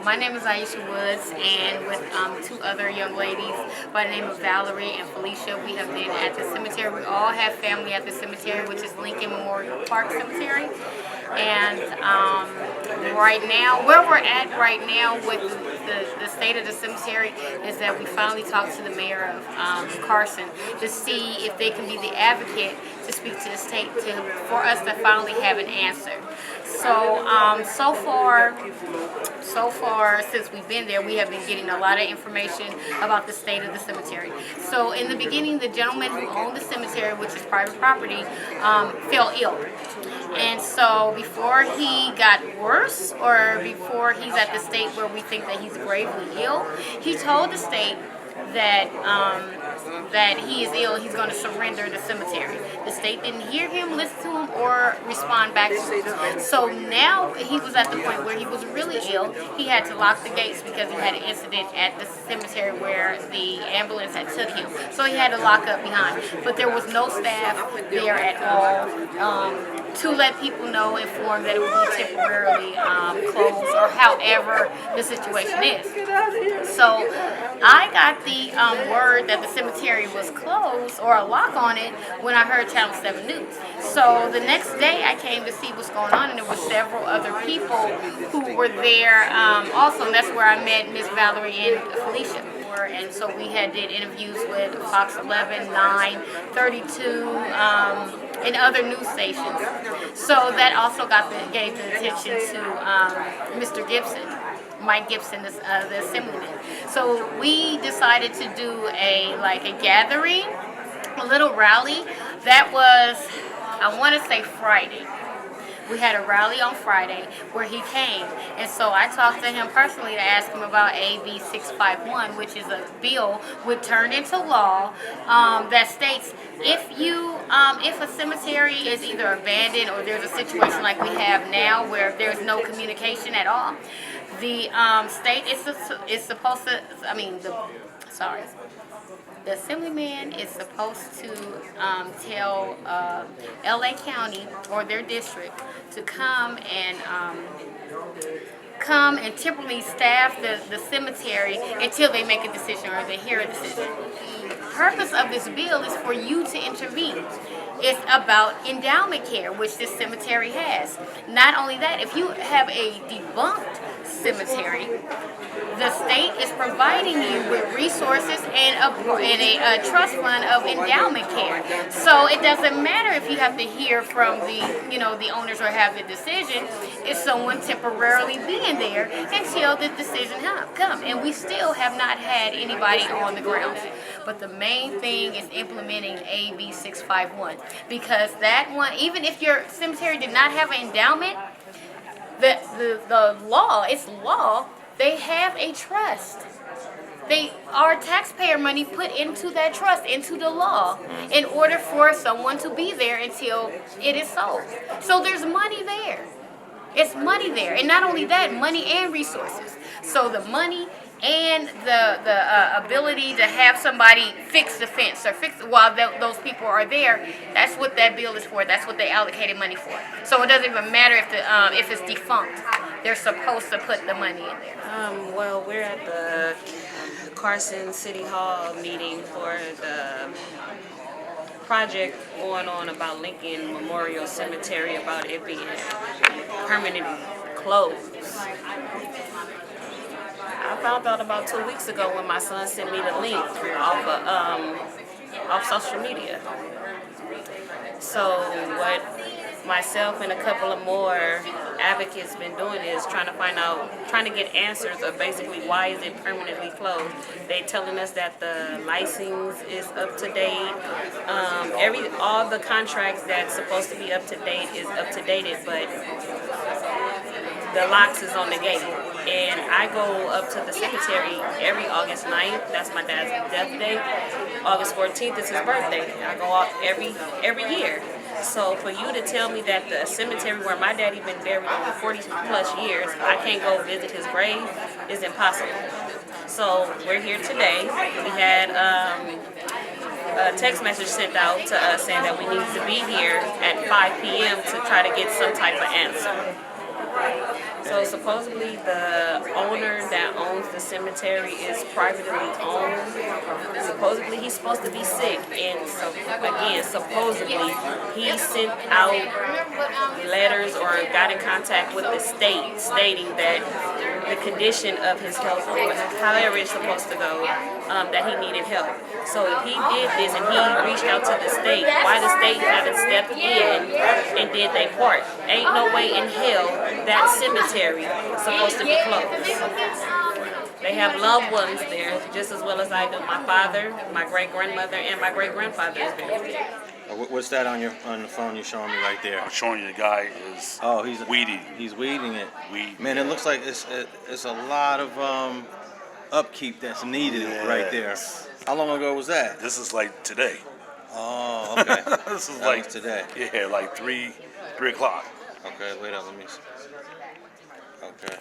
My name is Aisha Woods, and with two other young ladies by the name of Valerie and Felicia, we have been at the cemetery. We all have family at the cemetery, which is Lincoln Memorial Park Cemetery. And right now, where we're at right now with the state of the cemetery is that we finally talked to the mayor of Carson to see if they can be the advocate to speak to the state for us to finally have an answer. So, so far since we've been there, we have been getting a lot of information about the state of the cemetery. So in the beginning, the gentleman who owned the cemetery, which is private property, fell ill. And so before he got worse, or before he's at the state where we think that he's gravely ill, he told the state that that he is ill, he's going to surrender the cemetery. The state didn't hear him, listen to him, or respond back to him. So now he was at the point where he was really ill. He had to lock the gates because he had an incident at the cemetery where the ambulance had took him. So he had to lock up behind. But there was no staff there at all to let people know, inform that it would be temporarily closed, or however the situation is. So I got the word that the cemetery was closed, or a lock on it, when I heard Channel 7 News. So the next day I came to see what's going on, and there were several other people who were there also, and that's where I met Miss Valerie and Felicia. And so we did interviews with Fox 11, 9, 32, and other news stations. So that also gave the attention to Mr. Gibson, Mike Gibson, the assemblyman. So we decided to do a gathering, a little rally. That was, I want to say, Friday. We had a rally on Friday where he came, and so I talked to him personally to ask him about AB 651, which is a bill would turn into law that states if a cemetery is either abandoned or there's a situation like we have now where there's no communication at all, the state is supposed to, the assemblyman is supposed to tell LA County or their district to come and temporarily staff the cemetery until they make a decision or they hear a decision. The purpose of this bill is for you to intervene. It's about endowment care, which this cemetery has. Not only that, if you have a debunked cemetery, the state is providing you with resources and a trust fund of endowment care. So it doesn't matter if you have to hear from the owners or have the decision. It's someone temporarily being there until the decision comes. And we still have not had anybody on the ground. But the main thing is implementing AB 651, because that one, even if your cemetery did not have an endowment, the law, it's law. They have a trust. They are taxpayer money put into that trust, into the law, in order for someone to be there until it is sold. So there's money there. It's money there. And not only that, money and resources. So the money and the ability to have somebody fix the fence or fix it while those people are there, that's what that bill is for. That's what they allocated money for. So it doesn't even matter if it's defunct. They're supposed to put the money in there. Well, we're at the Carson City Hall meeting for the project going on about Lincoln Memorial Cemetery, about it being permanently closed. I found out about 2 weeks ago when my son sent me the link off social media. So what myself and a couple of more advocates been doing is trying to get answers of basically why is it permanently closed. They telling us that the license is up to date. All the contracts that's supposed to be up to date is up to date, but the locks is on the gate. And I go up to the cemetery every August 9th. That's my dad's death day. August 14th is his birthday. I go out every year. So for you to tell me that the cemetery where my daddy been buried over 40 plus years, I can't go visit his grave, is impossible. So we're here today. We had a text message sent out to us saying that we need to be here at 5 p.m. to try to get some type of answer. So supposedly the owner the cemetery is privately owned. Supposedly he's supposed to be sick, and so again, supposedly he sent out letters or got in contact with the state stating that the condition of his health, or however it's supposed to go, that he needed help. So if he did this and he reached out to the state, why the state haven't stepped in and did their part? Ain't no way in hell that cemetery is supposed to be closed. They have loved ones there just as well as I do. My father, my great-grandmother, and my great-grandfather is buried there. What's that on the phone you're showing me right there? I'm showing you the guy is he's weeding. He's weeding it. Weed. Man, it looks like it's a lot of upkeep that's needed right there. How long ago was that? This is like today. Oh, okay. This is that like was today. Yeah, like 3 o'clock. Okay, wait up, let me see. Okay.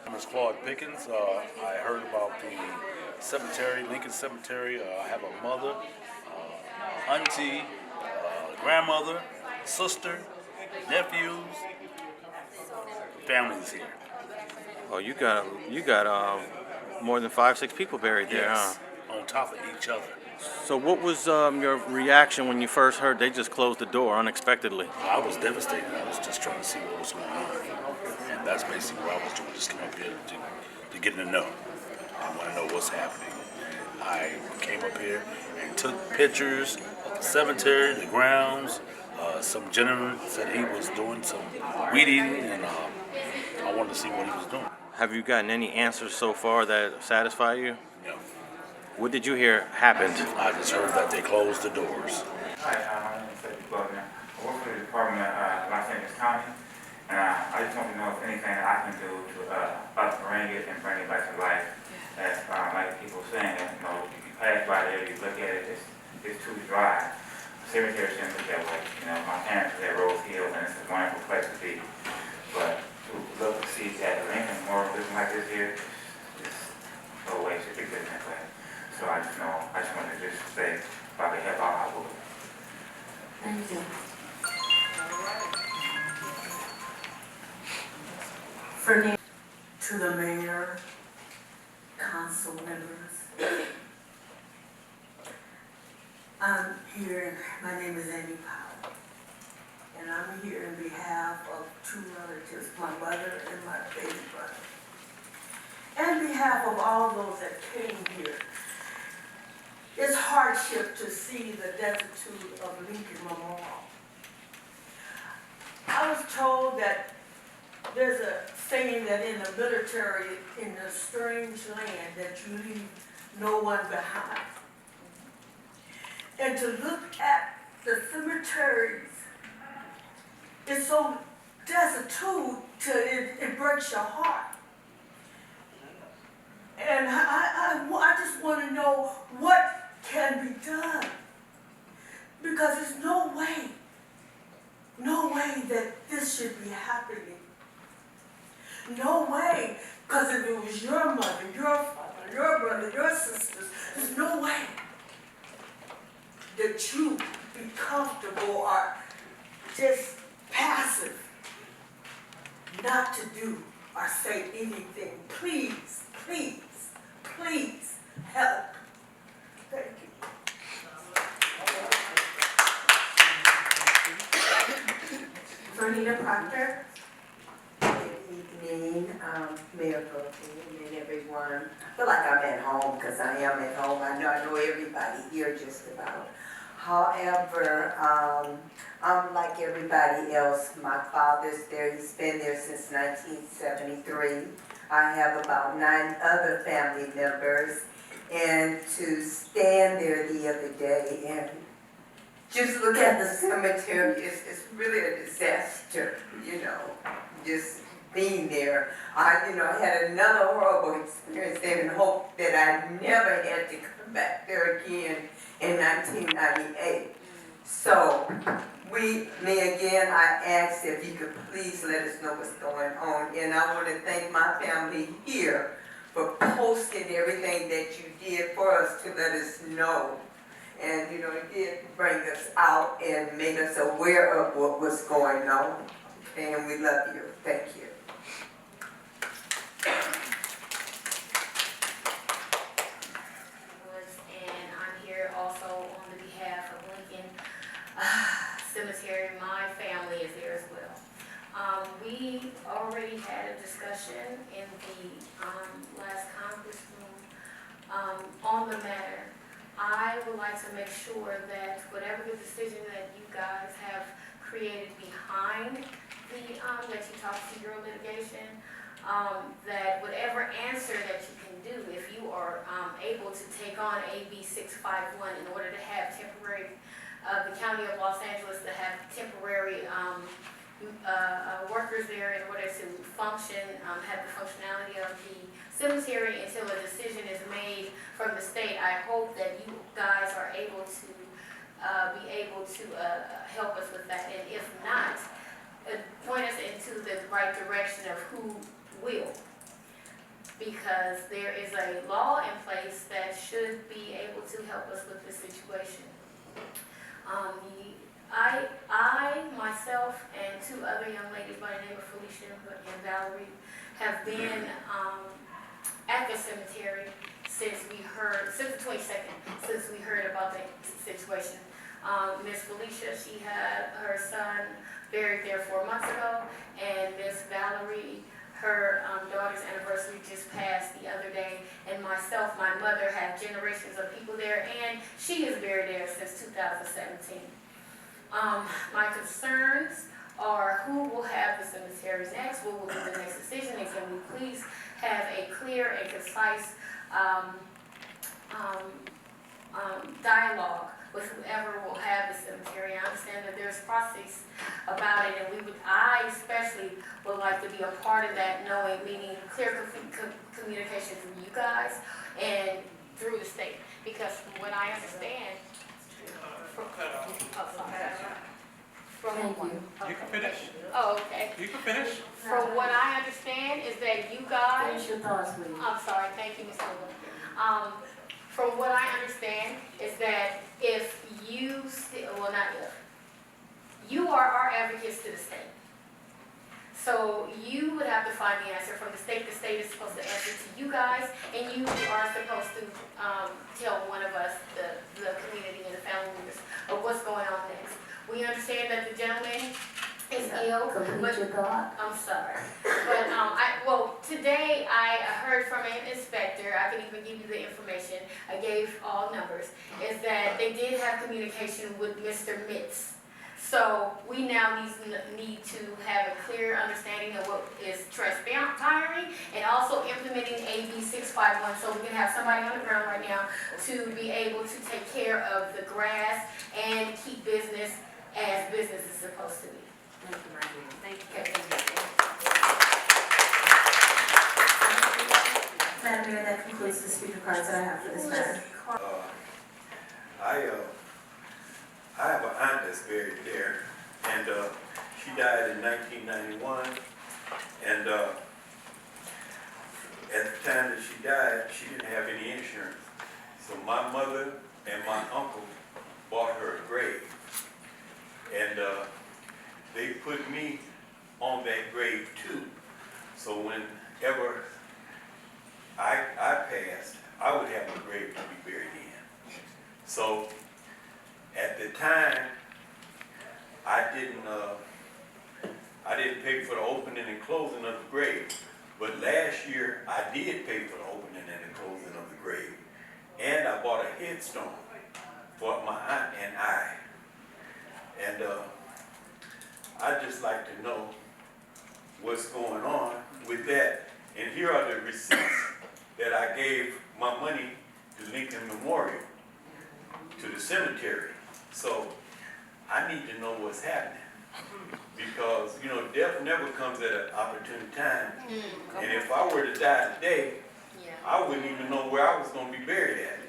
My name is Claude Pickens. I heard about the cemetery, Lincoln Cemetery. I have a mother, auntie, grandmother, sister, nephews. Families here. Oh, you got more than 5-6 people buried there, Yes, huh? on top of each other. So what was your reaction when you first heard they just closed the door unexpectedly? I was devastated. I was just trying to see what was going on. And that's basically what I was doing, just come up here to get to know. I want to know what's happening. I came up here and took pictures of the cemetery, the grounds. Some gentleman said he was doing some weed eating, and I wanted to see what he was doing. Have you gotten any answers so far that satisfy you? No. What did you hear happened? I just heard that they closed the doors. Hi, my name is Seth Butler. I work for the Department of Los Angeles County, and I just want to know if anything I can do to bring it and bring it back to life. As like people saying, that, if you pass by there, you look at it, it's too dry. The cemetery shouldn't look that way. My parents live at Rose Hill, and it's a wonderful place to be. But to look to see that Lincoln Memorial looking like this here, it's no way it should be looking that way. So I just wanted to just say, if I could help out, I would. Thank you. Fernando, to the mayor, council members. I'm here, my name is Amy Powell, and I'm here in behalf of 2 relatives, my mother and my baby brother. And behalf of all those that came here. It's hardship to see the destitute of Lincoln Memorial. I was told that there's a saying that in the military, in a strange land, that you leave no one behind. And to look at the cemeteries, it's so destitute, it breaks your heart. And I just want to know what can be done, because there's no way that this should be happening. No way, because if it was your mother, your father, your brother, your sisters, there's no way that you be comfortable or just passive not to do or say anything. Please, please, please help. Thank you. Bernita Proctor. Good evening, Mayor Brooklyn and everyone. I feel like I'm at home because I am at home. I know everybody here just about. However, I'm like everybody else. My father's there. He's been there since 1973. I have about 9 other family members. And to stand there the other day and just look at the cemetery, it's really a disaster, just being there. I had another horrible experience there and hope that I never had to come back there again in 1998. So, I asked if you could please let us know what's going on. And I want to thank my family here for posting everything that you did for us to let us know. And, it did bring us out and make us aware of what was going on. And we love you. Thank you. last conference room on the matter. I would like to make sure that whatever the decision that you guys have created behind the, that you talk to your litigation, that whatever answer that you can do, if you are able to take on AB 651 in order to have temporary, the County of Los Angeles to have temporary workers there in order to function, have the functionality of the cemetery until a decision is made from the state. I hope that you guys are able to be able to help us with that, and if not, point us into the right direction of who will, because there is a law in place that should be able to help us with this situation. I, myself, and two other young ladies by the name of Felicia and Valerie have been at the cemetery since the 22nd, since we heard about the situation. Miss Felicia, she had her son buried there 4 months ago, and Miss Valerie, her daughter's anniversary just passed the other day, and myself, my mother, have generations of people there, and she is buried there since 2017. My concerns are who will have the cemetery next, what will be the next decision, and can we please have a clear and concise dialogue with whoever will have the cemetery. I understand that there's process about it, and I especially would like to be a part of that, knowing, meaning clear communication through you guys and through the state, because from what I understand, Thank you. You can finish. Oh, okay. You can finish. From what I understand is that you guys, Finish your thoughts, please. I'm sorry, thank you, Ms. Silva. From what I understand is that if you, well, not if, you are our advocates to the state. So you would have to find the answer from the state. The state is supposed to answer to you guys, and you are supposed to tell one of us, the community and the family members, of what's going on next. We understand that the gentleman is ill, Complete but your thought. I'm sorry. But well, today I heard from an inspector, I can even give you the information, I gave all numbers, is that they did have communication with Mr. Mitz. So we now need to have a clear understanding of what is transpiring and also implementing AB 651, so we can have somebody on the ground right now to be able to take care of the grass and keep business as business is supposed to be. Thank you, my dear. Thank you. Madam Mayor, that concludes the speaker cards that I have for this matter. I have an aunt that's buried there, and she died in 1991, and at the time that she died, she didn't have any insurance. So my mother and my uncle bought her a grave, and they put me on that grave too. So whenever I passed, I would have a grave to be buried in. So at the time, I didn't pay for the opening and closing of the grave. But last year, I did pay for the opening and the closing of the grave. And I bought a headstone for my aunt and I. And I'd just like to know what's going on with that. And here are the receipts that I gave my money to Lincoln Memorial, to the cemetery. So I need to know what's happening, because you know death never comes at an opportune time. And if I were to die today, I wouldn't even know where I was going to be buried at.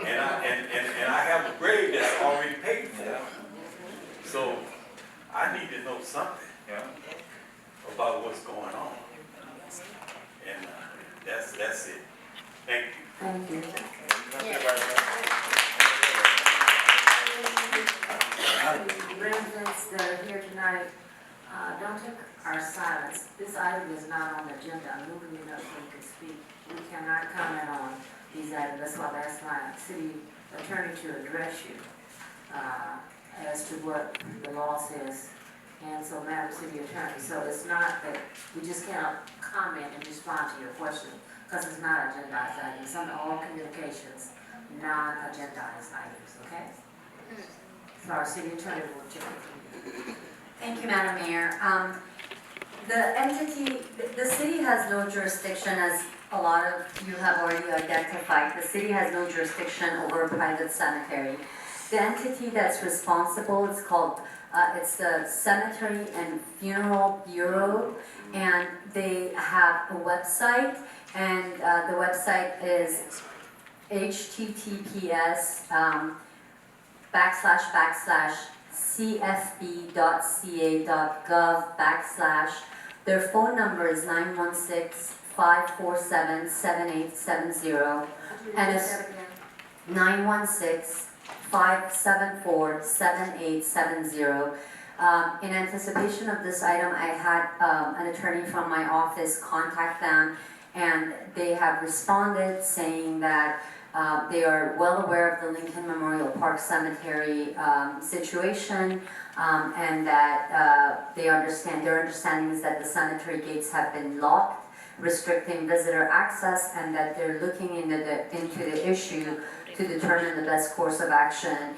And I have a grave that's already paid for. So I need to know something about what's going on. And that's it. Thank you. Thank you. Residents that are here tonight, don't take our silence. This item is not on the agenda. I'm moving it up so you can speak. We cannot comment on these items. That's why I asked my city attorney to address you as to what the law says and so Madam City Attorney. So it's not that we just cannot comment and respond to your question, because it's not agendized items. Some all communications, non-agendized items, okay? So our city attorney will check it. Thank you, Madam Mayor. The city has no jurisdiction, as a lot of you have already identified. The city has no jurisdiction over a private cemetery. The entity that's responsible is called, it's the Cemetery and Funeral Bureau, and they have a website, and the website is https://cfb.ca.gov/. Their phone number is 916-547-7870, and it's 916-574-7870. In anticipation of this item, I had an attorney from my office contact them, and they have responded saying that they are well aware of the Lincoln Memorial Park Cemetery situation, and that their understanding is that the cemetery gates have been locked, restricting visitor access, and that they're looking into the issue to determine the best course of action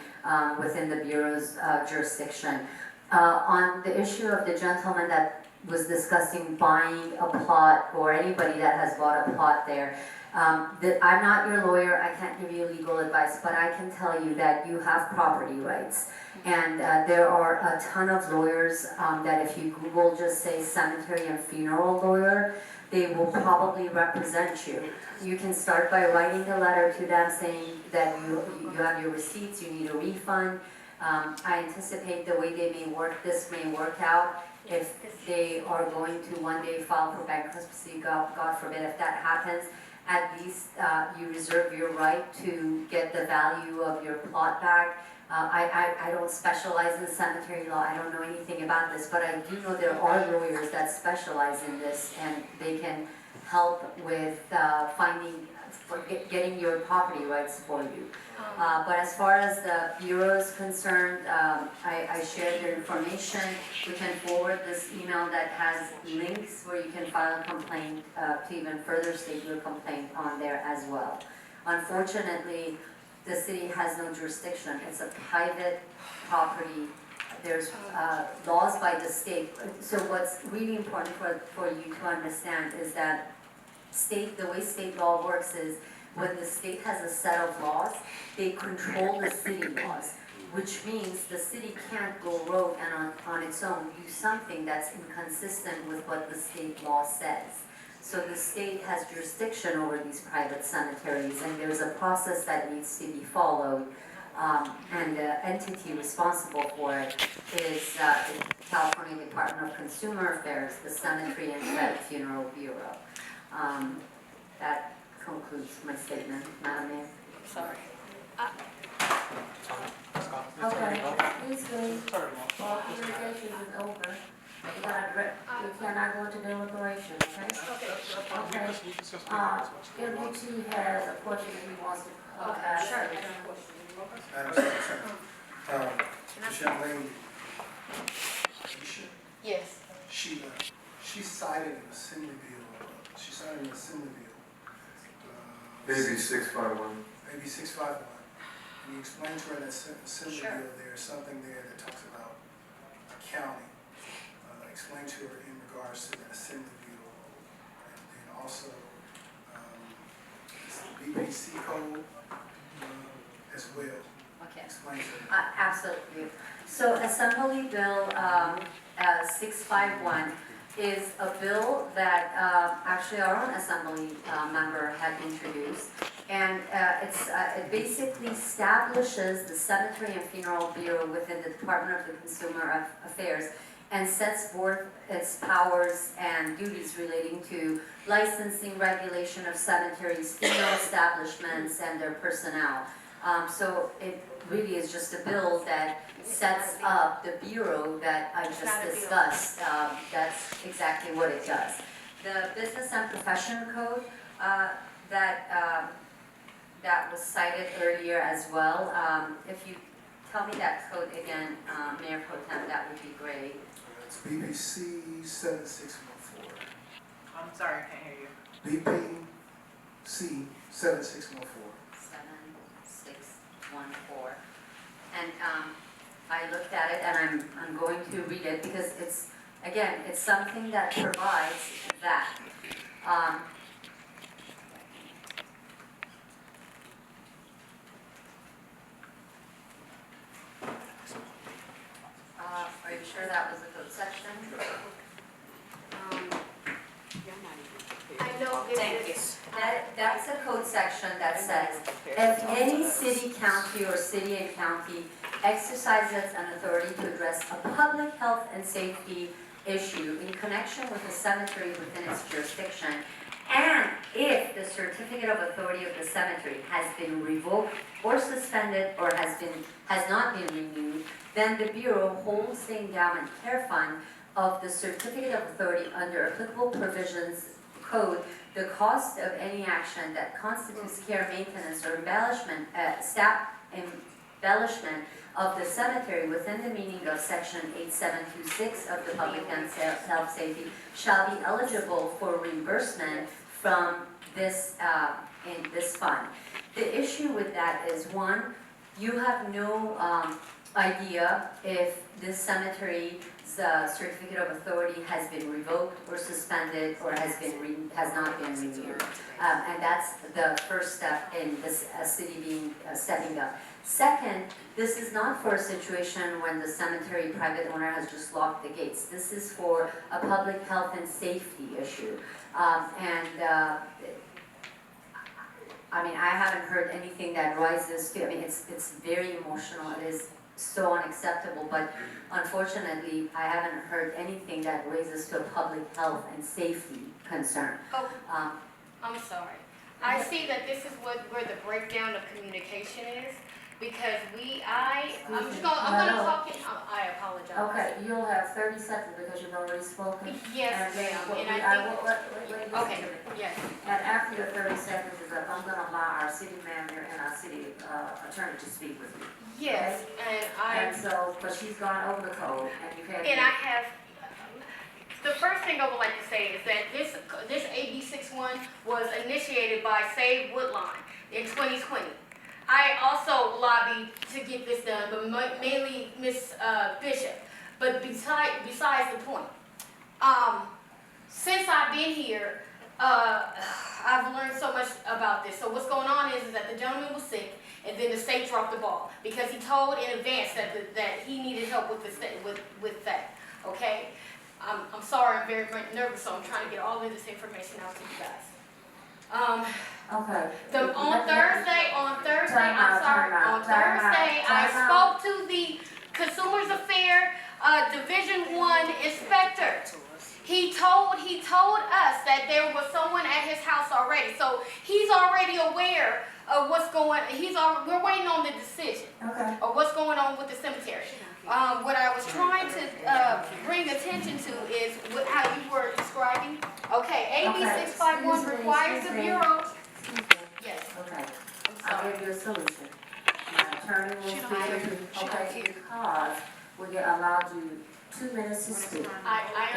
within the Bureau's jurisdiction. On the issue of the gentleman that was discussing buying a plot, or anybody that has bought a plot there, I'm not your lawyer, I can't give you legal advice, but I can tell you that you have property rights. And there are a ton of lawyers that if you Google just say cemetery and funeral lawyer, they will probably represent you. You can start by writing a letter to them saying that you have your receipts, you need a refund. I anticipate the way this may work out. If they are going to one day file for bankruptcy, God forbid if that happens, at least you reserve your right to get the value of your plot back. I don't specialize in cemetery law, I don't know anything about this, but I do know there are lawyers that specialize in this, and they can help with getting your property rights for you. But as far as the Bureau is concerned, I shared your information. We can forward this email that has links where you can file a complaint to even further state your complaint on there as well. Unfortunately, the city has no jurisdiction. It's a private property. There's laws by the state. So what's really important for you to understand is that the way state law works is when the state has a set of laws, they control the city laws, which means the city can't go rogue and on its own do something that's inconsistent with what the state law says. So the state has jurisdiction over these private cemeteries, and there's a process that needs to be followed, and the entity responsible for it is the California Department of Consumer Affairs, the Cemetery and Funeral Bureau. That concludes my statement, Madam Mayor. Sorry. Okay, please leave. All communications is over. We cannot go into deliberation, okay? Okay. MDT has a question that he wants to ask. Sure. Madam Secretary, this young lady, Aisha, Yes. she cited an assembly bill. AB 651. AB 651. And you explained to her that assembly bill, there's something there that talks about a county. Explain to her in regards to the assembly bill, and then also the BPC code as well. Okay. Explain to her. Absolutely. So Assembly Bill 651 is a bill that actually our own assembly member had introduced, and it basically establishes the Cemetery and Funeral Bureau within the Department of the Consumer Affairs and sets forth its powers and duties relating to licensing, regulation of cemeteries, funeral establishments, and their personnel. So it really is just a bill that sets up the bureau that I just discussed. That's exactly what it does. The Business and Profession Code that was cited earlier as well. If you tell me that code again, Mayor Pro Tem, that would be great. It's BPC 7614. I'm sorry, I can't hear you. BPC 7614. 7614. And I looked at it and I'm going to read it because it's, again, it's something that provides that. Are you sure that was the code section? I know this Thank you. is. That's a code section that says, if any city, county, or city and county exercises an authority to address a public health and safety issue in connection with a cemetery within its jurisdiction, and if the certificate of authority of the cemetery has been revoked or suspended or has not been renewed, then the Bureau holds the endowment care fund of the certificate of authority under applicable provisions code the cost of any action that constitutes care, maintenance, or embellishment, staff embellishment of the cemetery within the meaning of section 8726 of the Public Health Safety shall be eligible for reimbursement from this, in this fund. The issue with that is, one, you have no idea if this cemetery's certificate of authority has been revoked or suspended or has not been renewed. And that's the first step in this city being stepping up. Second, this is not for a situation when the cemetery private owner has just locked the gates. This is for a public health and safety issue. I mean, I haven't heard anything that rises to, I mean, it's very emotional. It is so unacceptable, but unfortunately, I haven't heard anything that raises to a public health and safety concern. Oh, I'm sorry. I see that this is where the breakdown of communication is, because I'm gonna talk in, I apologize. Okay, you'll have 30 seconds because you've already spoken. Yes, And then ma'am, what and we- I wait, Okay, listen to me. yes. And after your 30 seconds is up, I'm gonna allow our city manager and our city attorney to speak with you. Yes, And so, but she's gone over the code, and you have. and I have, the first thing I would like to say is that this AB 61 was initiated by Save Woodline in 2020. I also lobbied to get this done, but mainly Miss Bishop. But besides the point, since I've been here, I've learned so much about this. So what's going on is that the gentleman was sick, and then the state dropped the ball because he told in advance that he needed help with the state with that. Okay, I'm sorry, I'm very nervous, so I'm trying to get all of this information out to you guys. Okay. On Thursday, I spoke to the Consumers Affair Division 1 inspector. He told us that there was someone at his house already, so he's already aware of what's going. We're waiting on the decision of what's going on with the cemetery. What I was trying to bring attention to is how you were describing. Okay, AB 651 requires the Bureau. Yes. Okay, I'll give you a solution. My attorney will speak with you, okay, because we allowed you 2 minutes to speak. I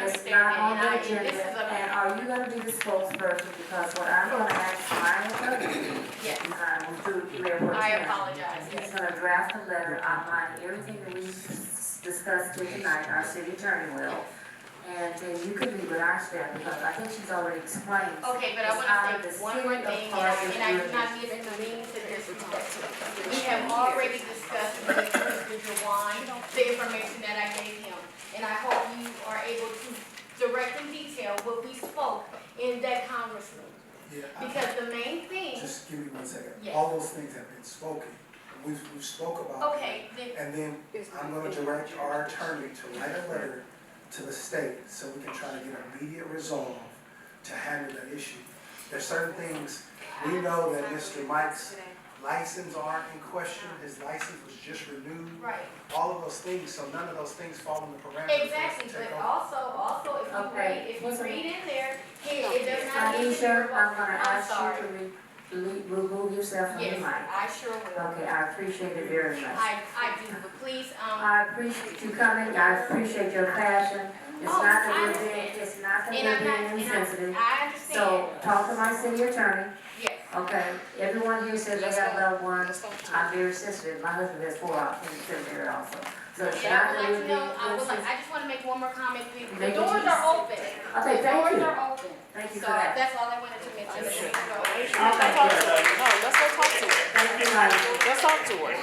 It's understand not on that, the and agenda, and are you gonna be the spokesperson, because what I'm gonna ask my attorney, yes, through Mayor Pro I Tem, apologize. he's gonna draft a letter outlining everything that we discussed here tonight, our city attorney will, and then you can meet with our staff, because I think she's already explained. Okay, but I want to say one more thing, and I do not mean to disrespect you. We have already discussed with Mr. Jawan the information that I gave him, and I hope you are able to direct in detail what we spoke in that Congress room. Yeah, Because the main thing, just give me 1 second. Yes. All those things have been spoken. We've spoke about. okay, then, And then I'm gonna direct our attorney to write a letter to the state so we can try to get immediate resolve to handle that issue. There's certain things, we know that Mr. Mike's license aren't in question, his license was just renewed. right, All of those things, so none of those things fall in the parameters. for us to exactly, take but over. also, if you read in there, it does not. Aisha, I'm gonna I'm ask sorry. you to remove yourself from the Yes, mic. I sure will. Okay, I appreciate it very much. I do, but please, I appreciate you coming, I appreciate your passion, It's Oh, not I that we're understand. being, it's not that And I'm we're not, being and insensitive. I understand. So talk to my city attorney. Yes. Okay, everyone here says they have loved ones. I'm very sensitive. My husband has 4 out in the cemetery also. So it's And I not would that like we're to being know, insensitive. I just want to make one more comment. The Make it doors easy. are open. Okay, The thank doors you. are open. Thank you So for that. that's all I wanted to mention. Okay, No, let's go talk to her. thank you, Mike. Let's talk to her.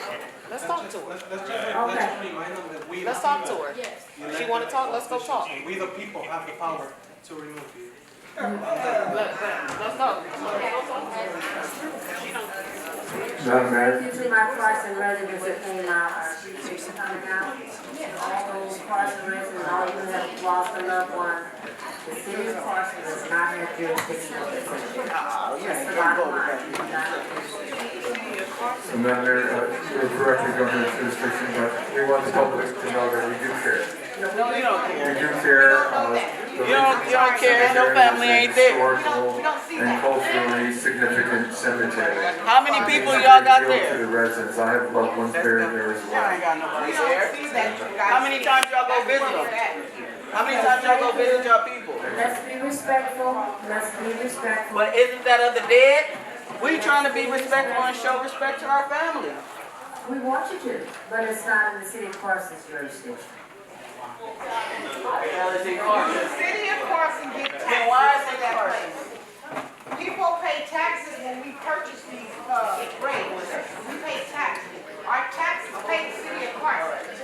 Let's talk to her. Okay. Remind them that we Let's the talk people, to her. Yes. She wanna talk, let's go talk. we the people have the power to remove you. Let's go. Madam Mayor, Thank you to my Carson residents that came out, she's coming out. All those Carson residents, all you have lost a loved one. The city of Carson does not have jurisdiction over this issue. That's the bottom line. We do not have jurisdiction. Madam Mayor, we're correctly going to jurisdiction, but we want the public to know that we do care. No, you don't care. We do care. You don't care, no family ain't there. Historical and culturally significant cemetery. How many people y'all got To there? the residents, I have loved ones buried there as I well. ain't got nobody there. How many times y'all go visit them? How many times y'all go visit your people? Let's be respectful, let's be respectful. But isn't that of the dead? We trying to be respectful and show respect to our family. We want you to, but it's not in the city of Carson's jurisdiction. The city of Carson get taxes. Then why is it that person? People pay taxes when we purchase these, graves. We pay taxes. Our taxes pay the city of Carson.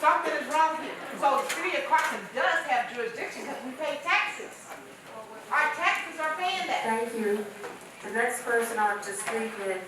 Something is wrong here. So the city of Carson does have jurisdiction because we pay taxes. Our taxes are paying that. Thank you. The next person on to speak is,